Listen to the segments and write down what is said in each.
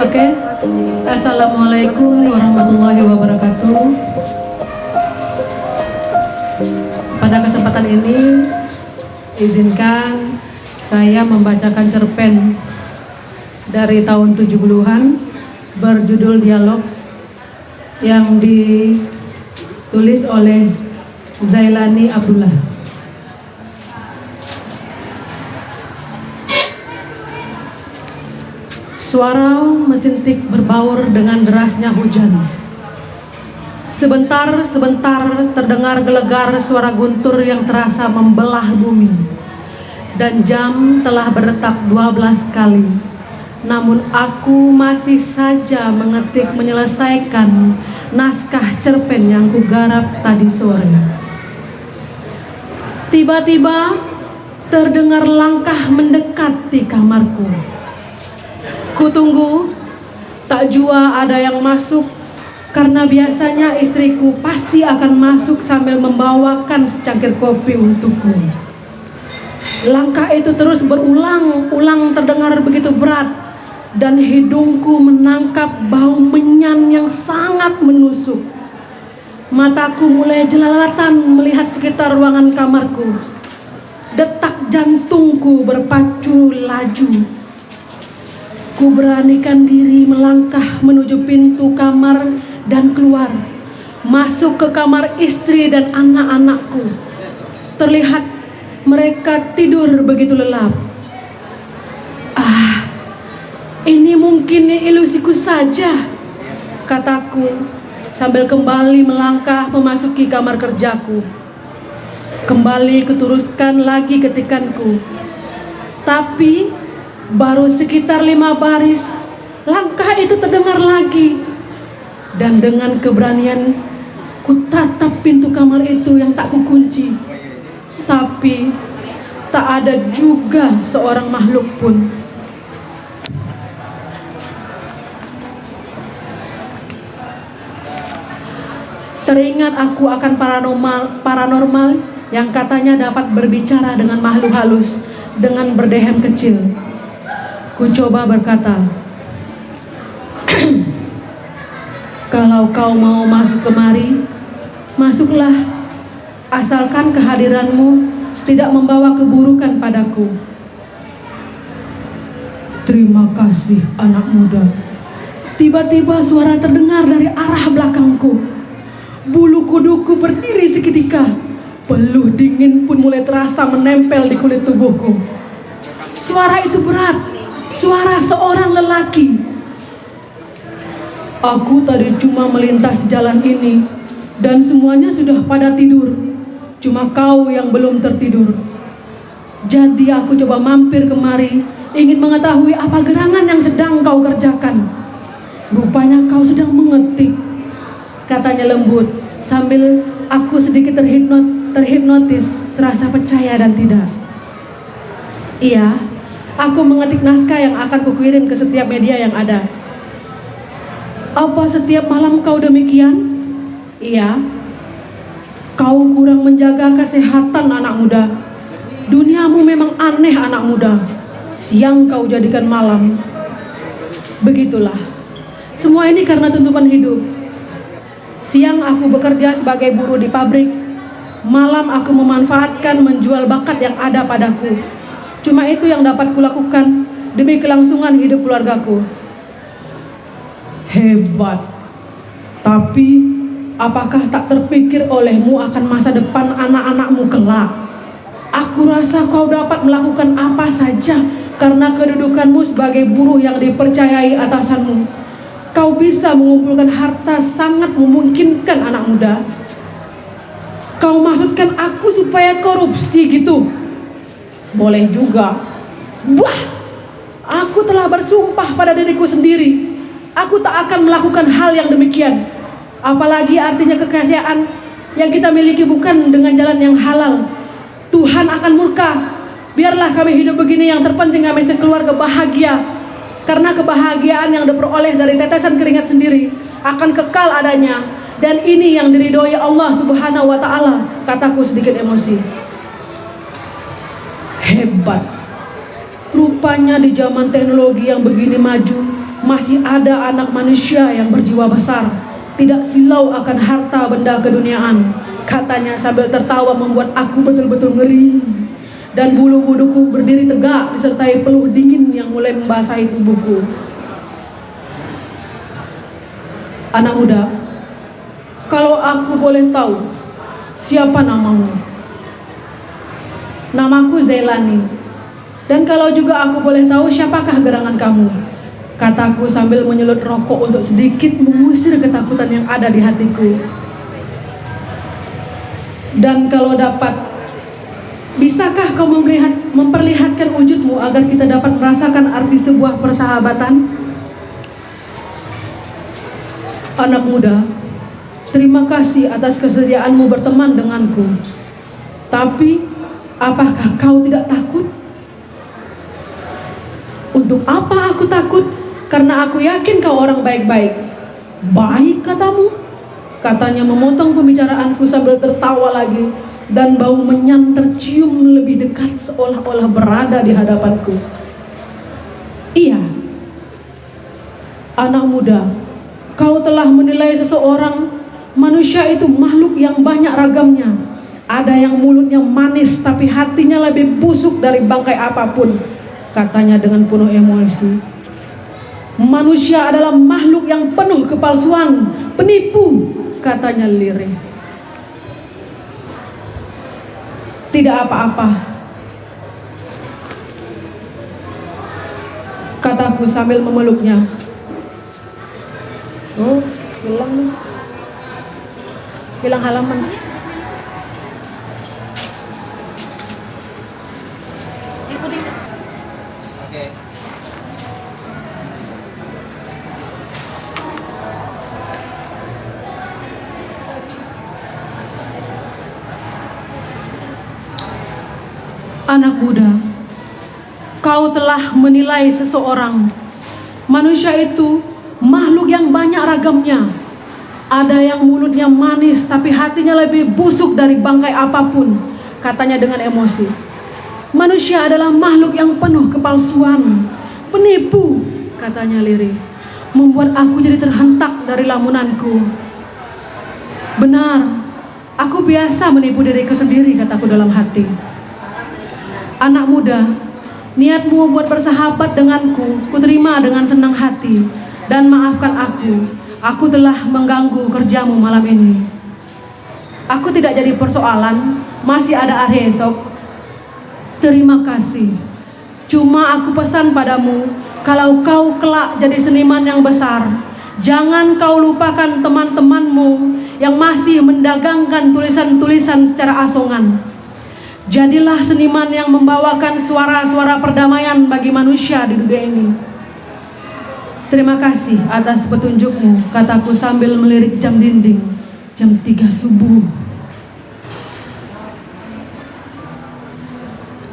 Oke. Assalamualaikum warahmatullahi wabarakatuh. Pada kesempatan ini, izinkan saya membacakan cerpen dari tahun 70-an berjudul Dialog yang ditulis oleh Zailani Abdullah. Suara mesin tik berbaur dengan derasnya hujan. Sebentar-sebentar terdengar gelegar suara guntur yang terasa membelah bumi. Dan jam telah berdetak 12 kali. Namun aku masih saja mengetik menyelesaikan naskah cerpen yang kugarap tadi sore. Tiba-tiba terdengar langkah mendekati kamarku. Kutunggu, tak jua ada yang masuk, karena biasanya istriku pasti akan masuk sambil membawakan secangkir kopi untukku. Langkah itu terus berulang-ulang terdengar begitu berat, dan hidungku menangkap bau menyan yang sangat menusuk. Mataku mulai jelalatan melihat sekitar ruangan kamarku. Detak jantungku berpacu laju. Ku beranikan diri melangkah menuju pintu kamar dan keluar, masuk ke kamar istri dan anak-anakku. Terlihat mereka tidur begitu lelap. Ini mungkin ilusiku saja, kataku sambil kembali melangkah memasuki kamar kerjaku. Kembali kuturuskan lagi ketikanku. Tapi baru sekitar 5 baris, langkah itu terdengar lagi. Dan dengan keberanian ku tatap pintu kamar itu yang tak kukunci. Tapi tak ada juga seorang makhluk pun. Teringat aku akan paranormal yang katanya dapat berbicara dengan makhluk halus dengan berdehem kecil. Ku coba berkata, kalau kau mau masuk kemari, masuklah, asalkan kehadiranmu tidak membawa keburukan padaku. Terima kasih anak muda. Tiba-tiba suara terdengar dari arah belakangku. Bulu kuduku berdiri seketika. Peluh dingin pun mulai terasa menempel di kulit tubuhku. Suara itu berat. Suara seorang lelaki. Aku tadi cuma melintas jalan ini dan semuanya sudah pada tidur. Cuma kau yang belum tertidur. Jadi aku coba mampir kemari, ingin mengetahui apa gerangan yang sedang kau kerjakan. Rupanya kau sedang mengetik, katanya lembut, sambil aku sedikit terhipnotis, terasa percaya dan tidak. Iya, aku mengetik naskah yang akan kukirim ke setiap media yang ada. Apa setiap malam kau demikian? Iya. Kau kurang menjaga kesehatan anak muda. Duniamu memang aneh anak muda. Siang kau jadikan malam. Begitulah. Semua ini karena tuntutan hidup. Siang aku bekerja sebagai buruh di pabrik. Malam aku memanfaatkan menjual bakat yang ada padaku. Cuma itu yang dapat kulakukan demi kelangsungan hidup keluargaku. Hebat. Tapi apakah tak terpikir olehmu akan masa depan anak-anakmu kelak? Aku rasa kau dapat melakukan apa saja karena kedudukanmu sebagai buruh yang dipercayai atasanmu. Kau bisa mengumpulkan harta sangat memungkinkan anak muda. Kau maksudkan aku supaya korupsi gitu? Boleh juga. Wah, aku telah bersumpah pada diriku sendiri, aku tak akan melakukan hal yang demikian. Apalagi artinya kekayaan yang kita miliki bukan dengan jalan yang halal. Tuhan akan murka. Biarlah kami hidup begini, yang terpenting kami sekeluarga bahagia. Karena kebahagiaan yang diperoleh dari tetesan keringat sendiri akan kekal adanya. Dan ini yang diridhoi Allah Subhanahu wa ta'ala, kataku sedikit emosi. Hebat. Rupanya di zaman teknologi yang begini maju, Masih ada anak manusia yang berjiwa besar, tidak silau akan harta benda keduniaan, katanya sambil tertawa membuat aku betul-betul ngeri. Dan bulu kuduku berdiri tegak disertai peluh dingin yang mulai membasahi tubuhku. Anak muda, kalau aku boleh tahu, siapa namamu? Namaku Zailani. Dan kalau juga aku boleh tahu, siapakah gerangan kamu? Kataku sambil menyulut rokok untuk sedikit mengusir ketakutan yang ada di hatiku. Dan kalau dapat, bisakah kau memperlihatkan wujudmu agar kita dapat merasakan arti sebuah persahabatan? Anak muda, terima kasih atas kesediaanmu berteman denganku. Tapi, apakah kau tidak takut? Untuk apa aku takut? Karena aku yakin kau orang baik-baik. Baik katamu? Katanya memotong pembicaraanku sambil tertawa lagi. Dan bau menyan tercium lebih dekat seolah-olah berada di hadapanku. Iya, anak muda, kau telah menilai seseorang. Manusia itu makhluk yang banyak ragamnya. Ada yang mulutnya manis tapi hatinya lebih busuk dari bangkai apapun, katanya dengan penuh emosi. Manusia adalah makhluk yang penuh kepalsuan, penipu, katanya lirih. Tidak apa-apa, kataku sambil memeluknya. Oh, hilang halaman. Oke. Anak muda, kau telah menilai seseorang. Manusia itu makhluk yang banyak ragamnya. Ada yang mulutnya manis tapi hatinya lebih busuk dari bangkai apapun, katanya dengan emosi. Manusia adalah makhluk yang penuh kepalsuan, penipu, katanya lirih, membuat aku jadi terhentak dari lamunanku. Benar, aku biasa menipu diriku sendiri, kataku dalam hati. Anak muda, niatmu buat bersahabat denganku, kuterima dengan senang hati. Dan maafkan aku telah mengganggu kerjamu malam ini. Aku tidak jadi persoalan, masih ada hari esok. Terima kasih. Cuma aku pesan padamu, kalau kau kelak jadi seniman yang besar, jangan kau lupakan teman-temanmu yang masih mendagangkan tulisan-tulisan secara asongan. Jadilah seniman yang membawakan suara-suara perdamaian bagi manusia di dunia ini. Terima kasih atas petunjukmu, kataku sambil melirik jam dinding. Jam 3 subuh.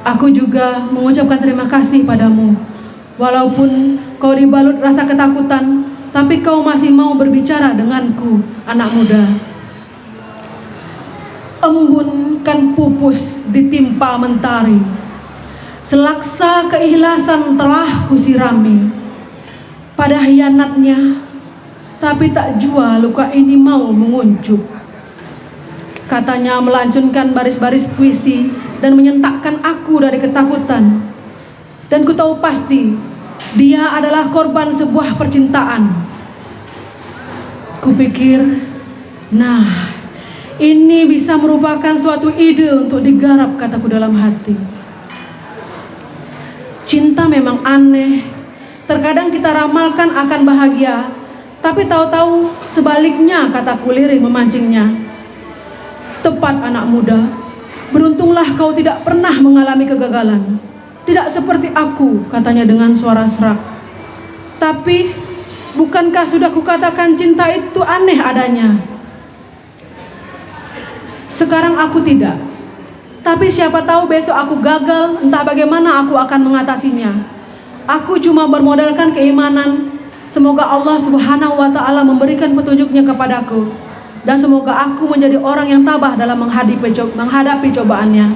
Aku juga mengucapkan terima kasih padamu. Walaupun kau dibalut rasa ketakutan, tapi kau masih mau berbicara denganku, anak muda. Embun kan pupus ditimpa mentari, selaksa keikhlasan telah kusirami. Pada hianatnya, tapi tak jua luka ini mau menguncup, katanya melancunkan baris-baris puisi dan menyentakkan aku dari ketakutan. Dan ku tahu pasti dia adalah korban sebuah percintaan. Kupikir, nah, ini bisa merupakan suatu ide untuk digarap, kataku dalam hati. Cinta memang aneh. Terkadang kita ramalkan akan bahagia, tapi tahu-tahu sebaliknya, kataku lirih memancingnya. Tepat anak muda, beruntunglah kau tidak pernah mengalami kegagalan. Tidak seperti aku, katanya dengan suara serak. Tapi, bukankah sudah kukatakan cinta itu aneh adanya? Sekarang aku tidak. Tapi siapa tahu besok aku gagal, entah bagaimana aku akan mengatasinya. Aku cuma bermodalkan keimanan. Semoga Allah Subhanahu wa Ta'ala memberikan petunjuknya kepadaku. Dan semoga aku menjadi orang yang tabah dalam menghadapi cobaannya.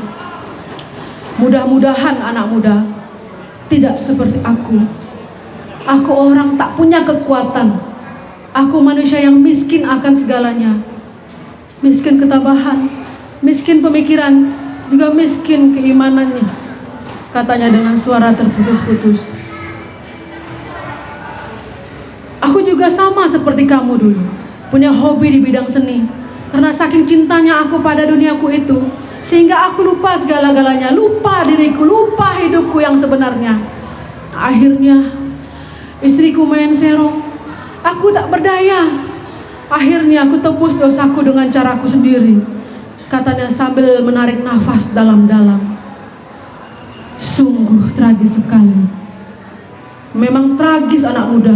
Mudah-mudahan anak muda tidak seperti aku. Aku orang tak punya kekuatan. Aku manusia yang miskin akan segalanya. Miskin ketabahan, miskin pemikiran, juga miskin keimanannya, katanya dengan suara terputus-putus. Aku juga sama seperti kamu dulu, punya hobi di bidang seni. Karena saking cintanya aku pada duniaku itu, sehingga aku lupa segala-galanya, lupa diriku, lupa hidupku yang sebenarnya. Akhirnya istriku main serong, aku tak berdaya. Akhirnya aku tebus dosaku dengan caraku sendiri, katanya sambil menarik nafas dalam-dalam. Sungguh tragis sekali. Memang tragis anak muda.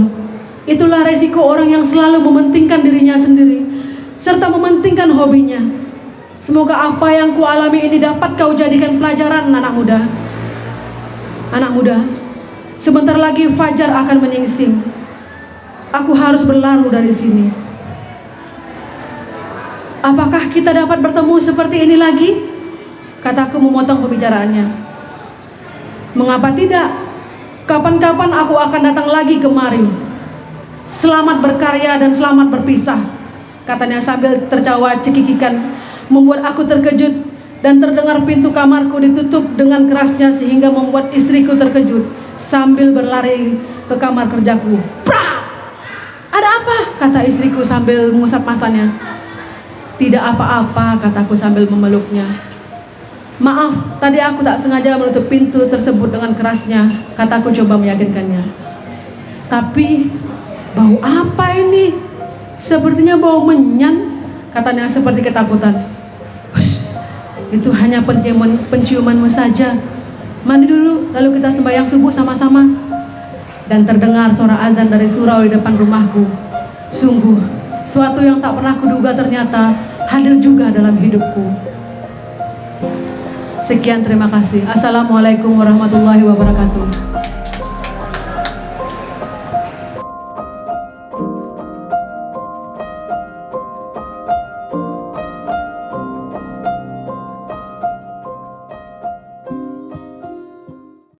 Itulah resiko orang yang selalu mementingkan dirinya sendiri serta mementingkan hobinya. Semoga apa yang kualami ini dapat kau jadikan pelajaran, anak muda. Anak muda, sebentar lagi fajar akan menyingsing. Aku harus berlalu dari sini. Apakah kita dapat bertemu seperti ini lagi? Kataku memotong pembicaraannya. Mengapa tidak? Kapan-kapan aku akan datang lagi kemari. Selamat berkarya dan selamat berpisah, katanya sambil tertawa cekikikan, membuat aku terkejut dan terdengar pintu kamarku ditutup dengan kerasnya sehingga membuat istriku terkejut sambil berlari ke kamar kerjaku. Prak! Ada apa? Kata istriku sambil mengusap matanya. Tidak apa-apa, kataku sambil memeluknya. Maaf, tadi aku tak sengaja menutup pintu tersebut dengan kerasnya, kataku coba meyakinkannya. Tapi bau apa ini? Sepertinya bau menyan, katanya seperti ketakutan. Hush, itu hanya penciumanmu saja. Mandi dulu, lalu kita sembahyang subuh sama-sama. Dan terdengar suara azan dari surau di depan rumahku. Sungguh suatu yang tak pernah kuduga ternyata hadir juga dalam hidupku. Sekian, terima kasih. Assalamualaikum warahmatullahi wabarakatuh.